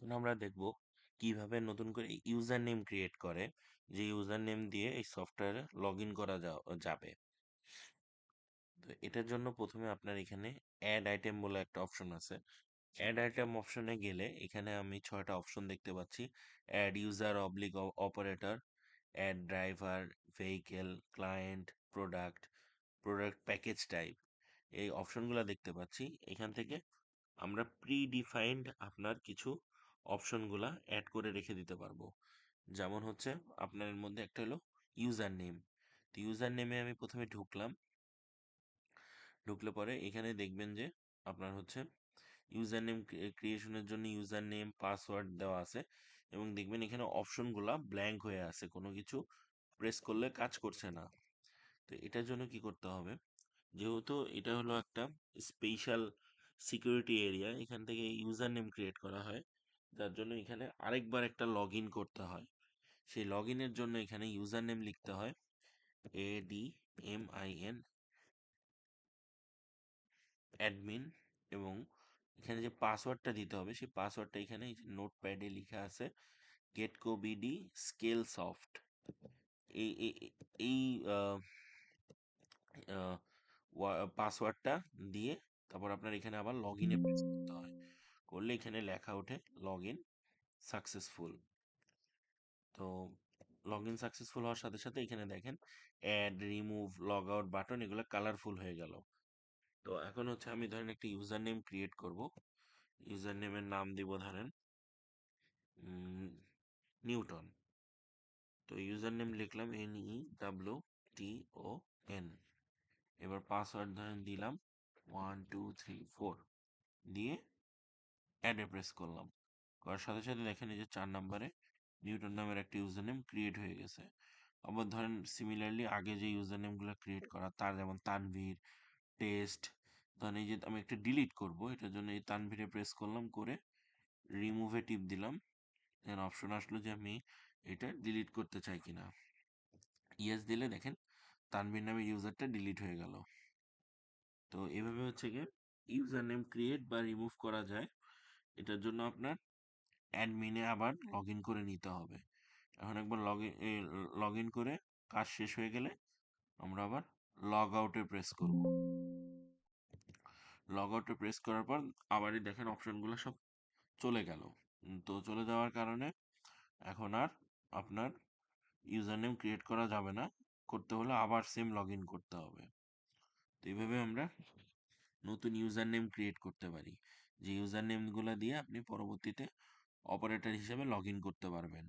এখন আমরা দেখব কিভাবে নতুন করে ইউজার নেম ক্রিয়েট করে, যে ইউজার নেম দিয়ে এই সফটওয়্যারে লগ ইন করা যাবে। তো এটার জন্য প্রথমে আপনার এখানে অ্যাড আইটেম বলে একটা অপশন আছে। অ্যাড আইটেম অপশনে গেলে এখানে আমি 6টা অপশন দেখতে পাচ্ছি: অ্যাড ইউজার অবলিক operator, add driver, vehicle, client, product, product package type. এই অপশনগুলো দেখতে পাচ্ছি। এখান থেকে আমরা প্রি ডিফাইন্ড আপনার কিছু অপশনগুলা অ্যাড করে রেখে দিতে পারবো। যেমন হচ্ছে আপনার এর মধ্যে একটা হলো ইউজার নেম। তো ইউজার নেমে আমি প্রথমে ঢুকলাম। ঢুকলে পরে এখানে দেখবেন যে আপনার হচ্ছে ইউজার নেম ক্রিয়েশনের জন্য ইউজার নেম পাসওয়ার্ড দেওয়া আছে, এবং দেখবেন এখানে অপশনগুলা ব্ল্যাঙ্ক হয়ে আছে, কোনো কিছু প্রেস করলে কাজ করছে না। তো এটার জন্য কি করতে হবে, যেহেতু এটা হলো একটা স্পেশাল সিকিউরিটি এরিয়া, এখান থেকে ইউজার নেম ক্রিয়েট করা হয়, যার জন্য এখানে আরেকবার একটা লগ ইন করতে হয়। সেই লগ ইনের জন্য এখানে ইউজার নেম লিখতে হয় ADMIN অ্যাডমিন, এবং এখানে যে পাসওয়ার্ডটা দিতে হবে সেই পাসওয়ার্ডটা এখানে নোটপ্যাডে লেখা আছে গেটকোবিডি স্কেল সফট। এই এই এই পাসওয়ার্ডটা দিয়ে তারপর আপনার এখানে আবার লগ ইনে প্রেস করতে হয়। করলে এখানে লেখা ওঠে লগ ইন সাকসেসফুল। তো লগ ইন সাকসেসফুল হওয়ার সাথে সাথে এখানে দেখেন add, remove, log out button এগুলো কালারফুল হয়ে গেল। তো এখন হচ্ছে আমি ধরেন একটা ইউজার নেম ক্রিয়েট করব। ইউজার নেমের নাম দিব ধরেন নিউটন। তো ইউজার নেম লিখলাম NEWTON। এবার পাসওয়ার্ড ধরেন দিলাম 1234 দিয়ে অ্যাডে প্রেস করলাম। করার সাথে সাথে দেখেন এই যে 4 নম্বরে নিউটন নামের একটা ইউজার নেম ক্রিয়েট হয়ে গেছে। আবার ধরেন সিমিলারলি আগে যে ইউজার নেমগুলো ক্রিয়েট করা তার যেমন তানভীর, টেস্ট, ধরেন এই যে আমি একটা ডিলিট করব, এটার জন্য এই তানভীরে প্রেস করলাম, করে রিমুভে টিপ দিলাম। দেন অপশন আসলো যে আমি এটা ডিলিট করতে চাই কিনা। ইয়েস দিলে দেখেন তানভীর নামের ইউজারটা ডিলিট হয়ে গেল। তো এভাবে হচ্ছে গিয়ে ইউজার নেম ক্রিয়েট বা রিমুভ করা যায়। এটার জন্য আপনার অ্যাডমিনে আবার লগ ইন করে নিতে হবে। এখন একবার লগ ইন করে কাজ শেষ হয়ে গেলে আমরা আবার লগ আউটে প্রেস করব। লগ আউটে প্রেস করার পর আবারই দেখেন অপশনগুলো সব চলে গেল। তো চলে যাওয়ার কারণে এখন আর আপনার ইউজার নেম ক্রিয়েট করা যাবে না। করতে হলে আবার সেম লগ ইন করতে হবে। তো এইভাবে আমরা নতুন ইউজার নেম ক্রিয়েট করতে পারি, যে ইউজার নেমগুলো দিয়ে আপনি পরবর্তীতে অপারেটর হিসেবে লগ ইন করতে পারবেন।